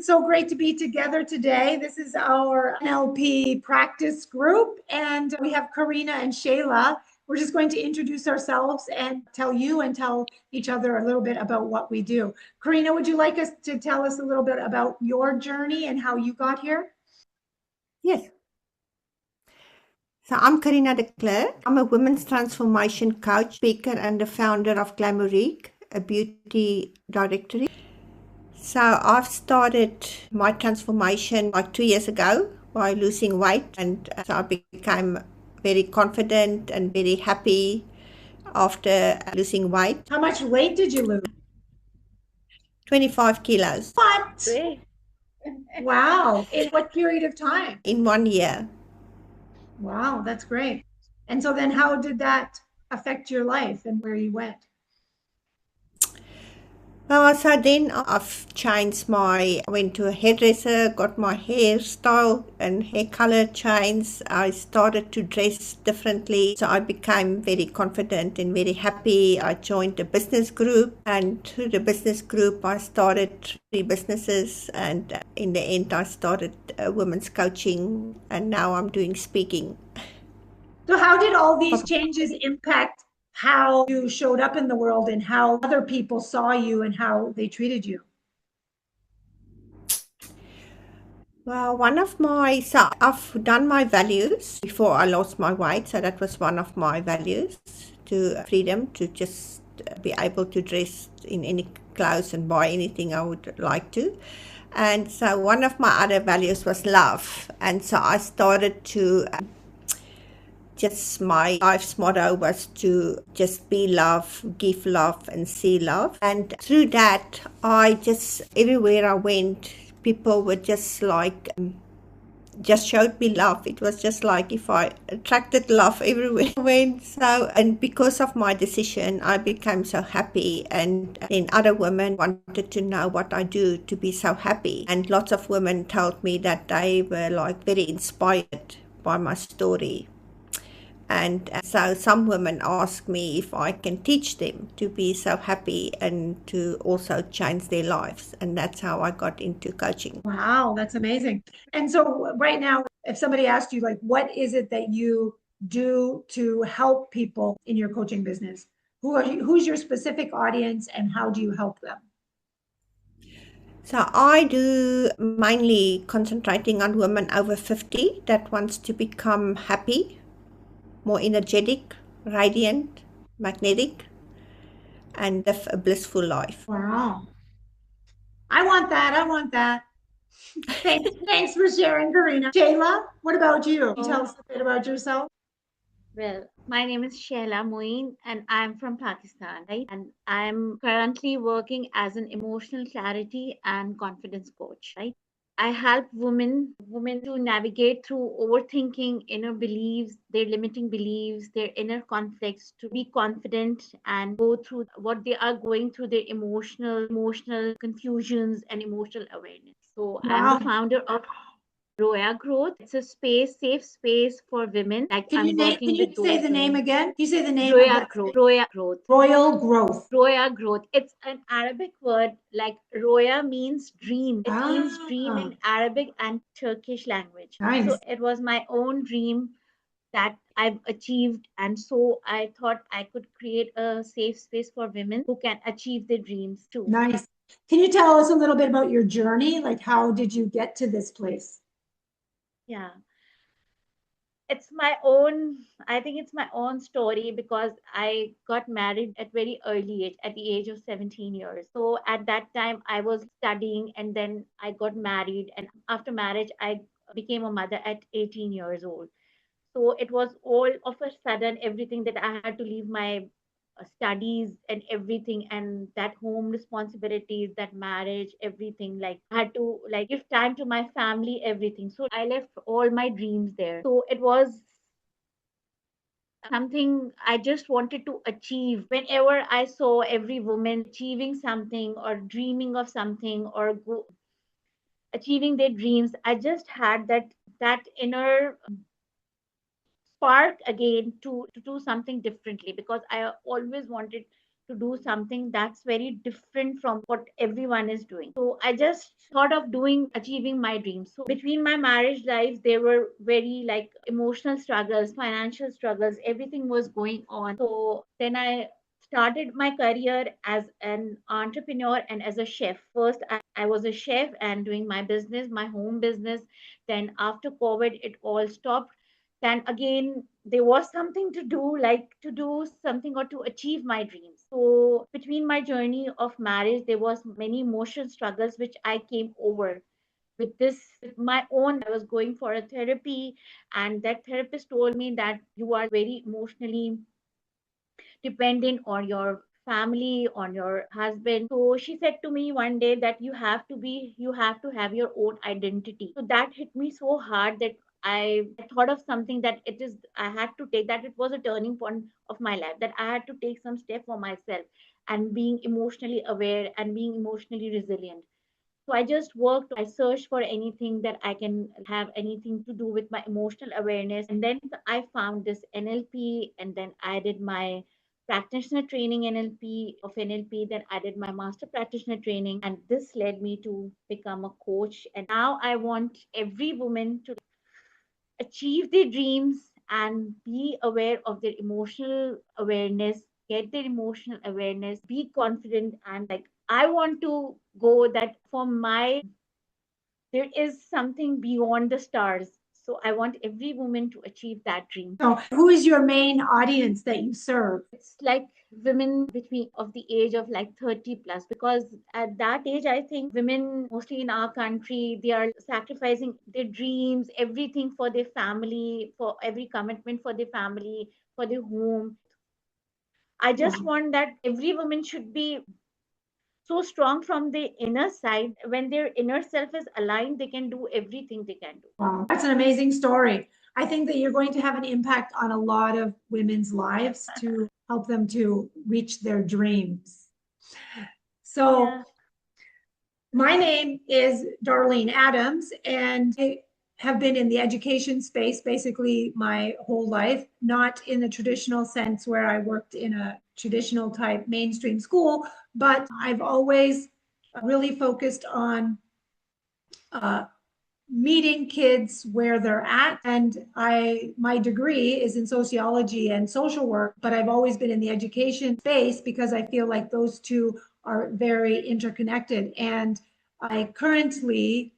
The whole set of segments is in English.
It's so great to be together today. This is our NLP practice group, and we have Karina and Shayla. We're just going to introduce ourselves and tell you and tell each other a little bit about what we do. Karina, would you like us to tell us a little bit about your journey and how you got here? Yes. So I'm Karina de Klerk. I'm a women's transformation coach, speaker, and the founder of Glamourique, a beauty directory. So I've started my transformation like 2 years ago by losing weight, and so I became very confident and very happy after losing weight. How much weight did you lose? 25 kilos What? Wow. In what period of time? in 1 year. Wow, that's great. And so then how did that affect your life and where you went? Well, so then I've changed I went to a hairdresser, got my hairstyle and hair color changed. I started to dress differently. So I became very confident and very happy. I joined a business group, and through the business group, I started 3 businesses. And in the end, I started women's coaching, and now I'm doing speaking. So how did all these changes impact how you showed up in the world and how other people saw you and how they treated you? Well, I've done my values before I lost my weight. So that was one of my values, to freedom, to just be able to dress in any clothes and buy anything I would like to. And so one of my other values was love. And so I started to just my life's motto was to just be love, give love, and see love. And through that, I just, everywhere I went, people were just like, just showed me love. It was just like if I attracted love everywhere I went. So, and because of my decision, I became so happy. And then other women wanted to know what I do to be so happy. And lots of women told me that they were like very inspired by my story. And so some women ask me if I can teach them to be so happy and to also change their lives. And that's how I got into coaching. Wow, that's amazing. And so right now, if somebody asked you, like, what is it that you do to help people in your coaching business? Who's your specific audience and how do you help them? So I do mainly concentrating on women over 50 that wants to become happy, more energetic, radiant, magnetic, and live a blissful life. Wow. I want that. I want that. Thanks for sharing, Karina. Shayla, what about you? Can you tell us a bit about yourself? Well, my name is Shaila Moeen and I'm from Pakistan, right? And I'm currently working as an emotional clarity and confidence coach, right? I help women to navigate through overthinking, inner beliefs, their limiting beliefs, their inner conflicts, to be confident and go through what they are going through, their emotional confusions and emotional awareness. So I'm the Wow. founder of Roya Growth. It's a safe space for women. Like I'm Can working you with say those the name women. again? Can you say the name of Roya that Growth. space? Roya Growth. Royal Growth. Roya Growth. It's an Arabic word. Like Roya means dream. It means dream Ah, in Arabic and Turkish language. So nice. it was my own dream that I've achieved. And so I thought I could create a safe space for women who can achieve their dreams too. Nice. Can you tell us a little bit about your journey? Like, how did you get to this place? Yeah. It's my own, I think it's my own story because I got married at very early age, at the age of 17 years. So at that time I was studying and then I got married, and after marriage I became a mother at 18 years old. So it was all of a sudden everything that I had to leave my studies and everything, and that home responsibilities, that marriage, everything. Like I had to like give time to my family, everything. So I left all my dreams there. So it was something I just wanted to achieve. Whenever I saw every woman achieving something or dreaming of something or achieving their dreams, I just had that inner spark again to do something differently, because I always wanted to do something that's very different from what everyone is doing. So I just thought of achieving my dreams. So between my marriage life, there were very like emotional struggles, financial struggles, everything was going on. So then I started my career as an entrepreneur and as a chef. First, I was a chef and doing my business, my home business. Then after COVID, it all stopped. Then again, there was something to do, like to do something or to achieve my dreams. So between my journey of marriage, there was many emotional struggles which I came over with my own. I was going for a therapy, and that therapist told me that you are very emotionally dependent on your family, on your husband. So she said to me one day that you have to have your own identity. So that hit me so hard that I thought of something that I had to take, that it was a turning point of my life, that I had to take some step for myself and being emotionally aware and being emotionally resilient. So I just worked, I searched for anything that I can have anything to do with my emotional awareness. And then I found this NLP, and then I did my practitioner training NLP, then I did my master practitioner training, and this led me to become a coach. And now I want every woman to achieve their dreams and be aware of their emotional awareness, get their emotional awareness, be confident. And like, I want to go that for my, there is something beyond the stars. So I want every woman to achieve that dream. So who is your main audience that you serve? It's like women between of the age of like 30 plus, because at that age I think women mostly in our country, they are sacrificing their dreams, everything for their family, for every commitment for their family, for their home. I just want that every woman should be so strong from the inner side. When their inner self is aligned, they can do everything they can do. Wow, that's an amazing story. I think that you're going to have an impact on a lot of women's lives to help them to reach their dreams. So, Yeah. my name is Darlene Adams, and I have been in the education space basically my whole life, not in the traditional sense where I worked in a traditional type mainstream school, but I've always really focused on uh, meeting kids where they're at. And my degree is in sociology and social work, but I've always been in the education space because I feel like those two are very interconnected. And I currently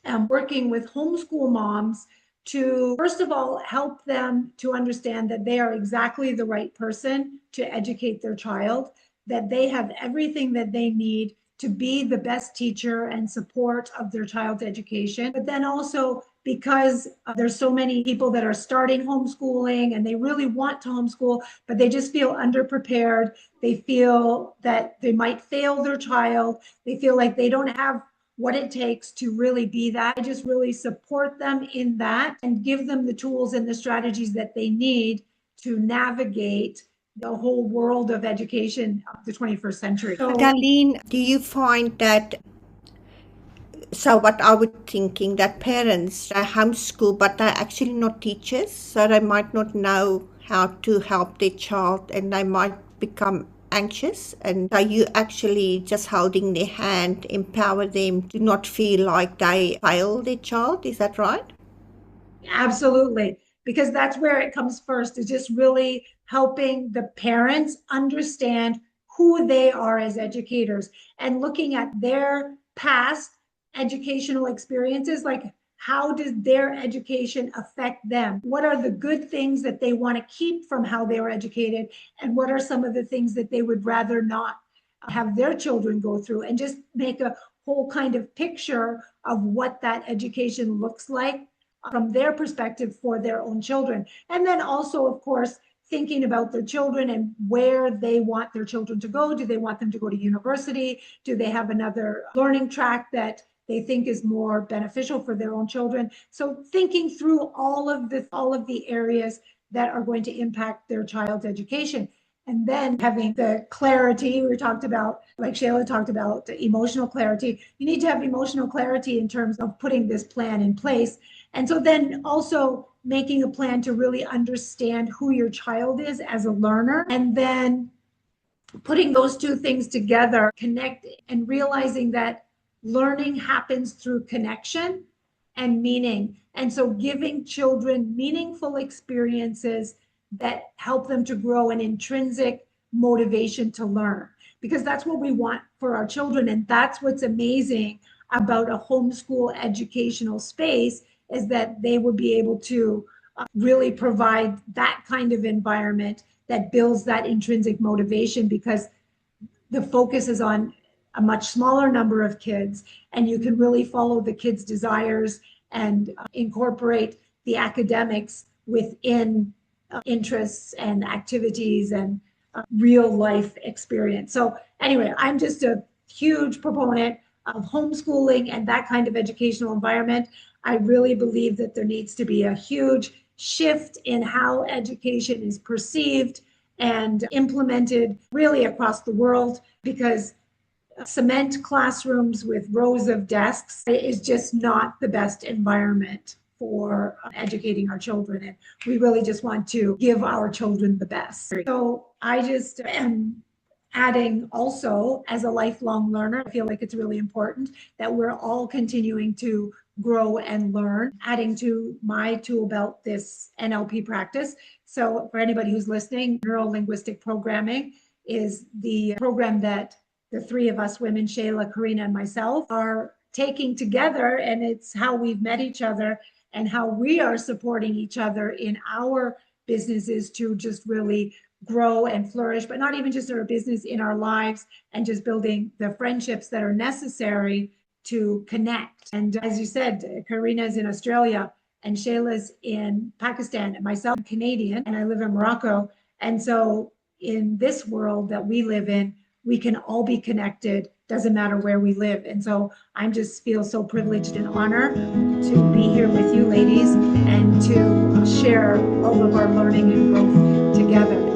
am working with homeschool moms to, first of all, help them to understand that they are exactly the right person to educate their child, that they have everything that they need to be the best teacher and support of their child's education. But then also, because there's so many people that are starting homeschooling and they really want to homeschool, but they just feel underprepared. They feel that they might fail their child. They feel like they don't have what it takes to really be that. I just really support them in that and give them the tools and the strategies that they need to navigate the whole world of education of the 21st century. So, Darlene, do you find that, so what I was thinking, that parents, they homeschool, but they're actually not teachers, so they might not know how to help their child and they might become anxious, and are you actually just holding their hand, empower them to not feel like they fail their child? Is that right? absolutely, because that's where it comes first, is just really helping the parents understand who they are as educators and looking at their past educational experiences, like how does their education affect them? What are the good things that they want to keep from how they were educated? And what are some of the things that they would rather not have their children go through? And just make a whole kind of picture of what that education looks like from their perspective for their own children. And then also, of course, thinking about their children and where they want their children to go. Do they want them to go to university? Do they have another learning track that they think is more beneficial for their own children? So thinking through all of the areas that are going to impact their child's education. And then having the clarity we talked about, like Shayla talked about, emotional clarity. You need to have emotional clarity in terms of putting this plan in place. And so then also making a plan to really understand who your child is as a learner, and then putting those two things together, connect and realizing that learning happens through connection and meaning. And so giving children meaningful experiences that help them to grow an intrinsic motivation to learn, because that's what we want for our children. And that's what's amazing about a homeschool educational space, is that they would be able to really provide that kind of environment that builds that intrinsic motivation, because the focus is on a much smaller number of kids, and you can really follow the kids' desires and incorporate the academics within interests and activities and real life experience. So anyway, I'm just a huge proponent of homeschooling and that kind of educational environment. I really believe that there needs to be a huge shift in how education is perceived and implemented really across the world, because cement classrooms with rows of desks is just not the best environment for educating our children. And we really just want to give our children the best. So I just am adding also, as a lifelong learner, I feel like it's really important that we're all continuing to grow and learn, adding to my tool belt this NLP practice. So for anybody who's listening, neuro-linguistic programming is the program that the three of us women, Shayla, Karina, and myself, are taking together. And it's how we've met each other and how we are supporting each other in our businesses to just really grow and flourish, but not even just our business, in our lives, and just building the friendships that are necessary to connect. And as you said, Karina's in Australia and Shayla's in Pakistan, and myself, I'm Canadian, and I live in Morocco. And so in this world that we live in, we can all be connected, doesn't matter where we live. And so I'm just feel so privileged and honored to be here with you ladies and to share all of our learning and growth together.